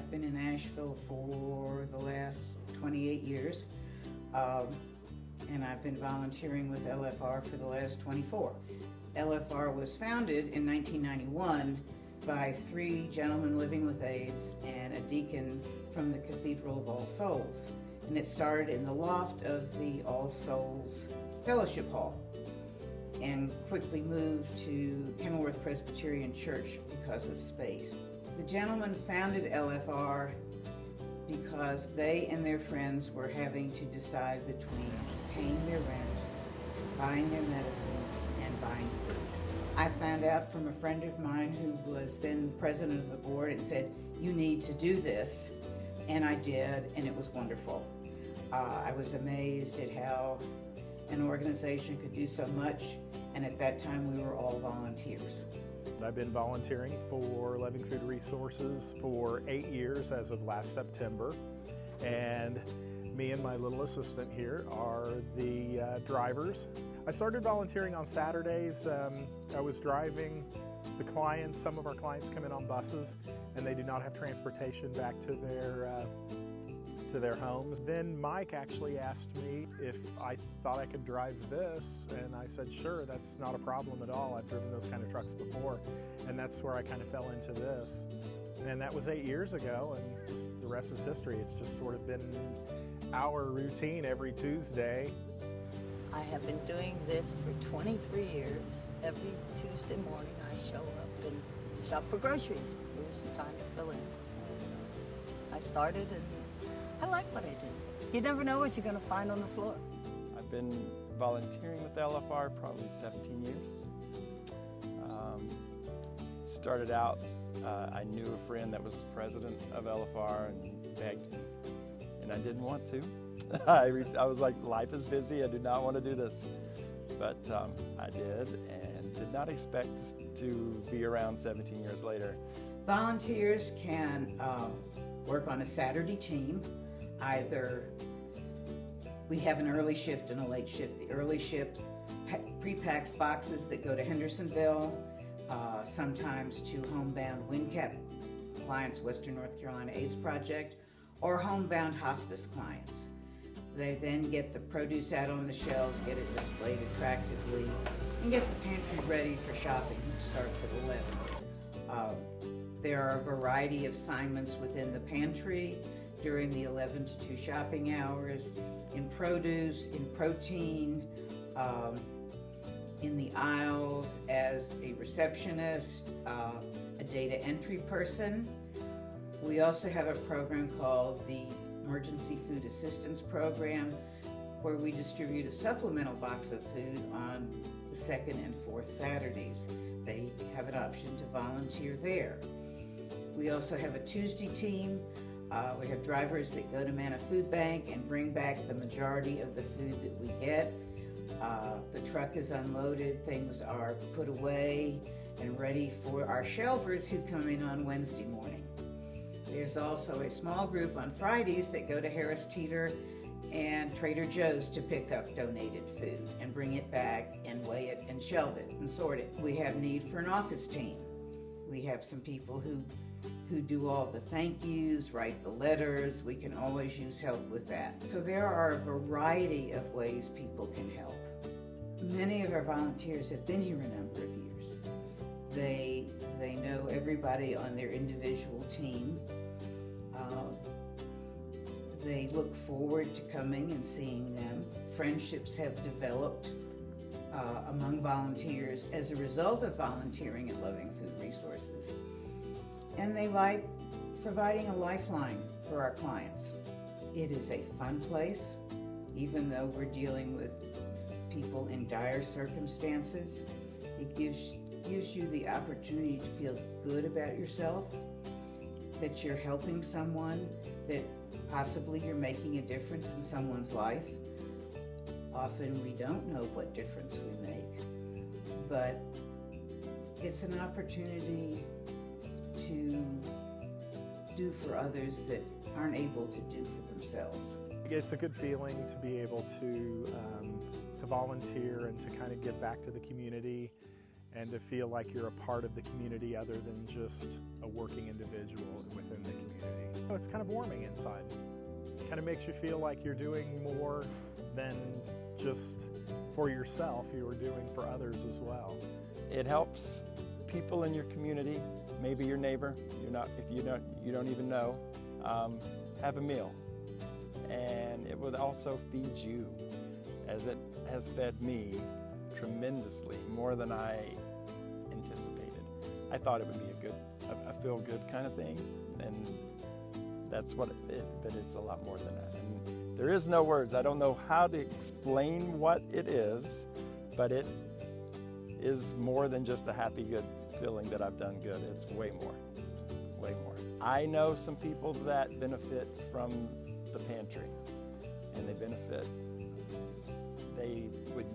I've been in Asheville for the last 28 years, and I've been volunteering with LFR for the last 24. LFR was founded in 1991 by 3 gentlemen living with AIDS and a deacon from the Cathedral of All Souls. And it started in the loft of the All Souls Fellowship Hall and quickly moved to Kenilworth Presbyterian Church because of space. The gentlemen founded LFR because they and their friends were having to decide between paying their rent, buying their medicines, and buying food. I found out from a friend of mine who was then president of the board and said, "You need to do this," and I did, and it was wonderful. I was amazed at how an organization could do so much, and at that time we were all volunteers. I've been volunteering for Loving Food Resources for 8 years as of last September, and me and my little assistant here are the drivers. I started volunteering on Saturdays. I was driving the clients. Some of our clients come in on buses and they do not have transportation back to their homes. Then Mike actually asked me if I thought I could drive this, and I said sure, that's not a problem at all. I've driven those kind of trucks before, and that's where I kind of fell into this. And that was 8 years ago, and the rest is history. It's just sort of been our routine every Tuesday. I have been doing this for 23 years. Every Tuesday morning I show up and shop for groceries. There's some time to fill in. I started and I like what I do. You never know what you're going to find on the floor. I've been volunteering with LFR probably 17 years. Started out, I knew a friend that was the president of LFR and begged me, and I didn't want to. I was like, life is busy, I do not want to do this. But I did, and did not expect to be around 17 years later. Volunteers can work on a Saturday team. Either we have an early shift and a late shift. The early shift pre-packs boxes that go to Hendersonville, sometimes to homebound WNCAP clients, Western North Carolina AIDS Project, or homebound hospice clients. They then get the produce out on the shelves, get it displayed attractively, and get the pantry ready for shopping, which starts at 11. There are a variety of assignments within the pantry during the 11 to 2 shopping hours, in produce, in protein, in the aisles as a receptionist, a data entry person. We also have a program called the Emergency Food Assistance Program, where we distribute a supplemental box of food on the 2nd and 4th Saturdays. They have an option to volunteer there. We also have a Tuesday team. We have drivers that go to Manna Food Bank and bring back the majority of the food that we get. The truck is unloaded, things are put away and ready for our shelvers who come in on Wednesday morning. There's also a small group on Fridays that go to Harris Teeter and Trader Joe's to pick up donated food and bring it back and weigh it and shelve it and sort it. We have need for an office team. We have some people who do all the thank yous, write the letters. We can always use help with that. So there are a variety of ways people can help. Many of our volunteers have been here a number of years. They know everybody on their individual team. They look forward to coming and seeing them. Friendships have developed among volunteers as a result of volunteering at Loving Food Resources. And they like providing a lifeline for our clients. It is a fun place, even though we're dealing with people in dire circumstances. It gives you the opportunity to feel good about yourself, that you're helping someone, that possibly you're making a difference in someone's life. Often we don't know what difference we make, but it's an opportunity to do for others that aren't able to do for themselves. It's a good feeling to be able to volunteer and to kind of give back to the community and to feel like you're a part of the community other than just a working individual within the community. So it's kind of warming inside. It kind of makes you feel like you're doing more than just for yourself, you are doing for others as well. It helps people in your community, maybe your neighbor, if you don't even know, have a meal. And it would also feed you, as it has fed me tremendously, more than I anticipated. I thought it would be a feel-good kind of thing, and that's what but it's a lot more than that. And there is no words. I don't know how to explain what it is, but it is more than just a happy, good feeling that I've done good. It's way more, way more. I know some people that benefit from the pantry, and they would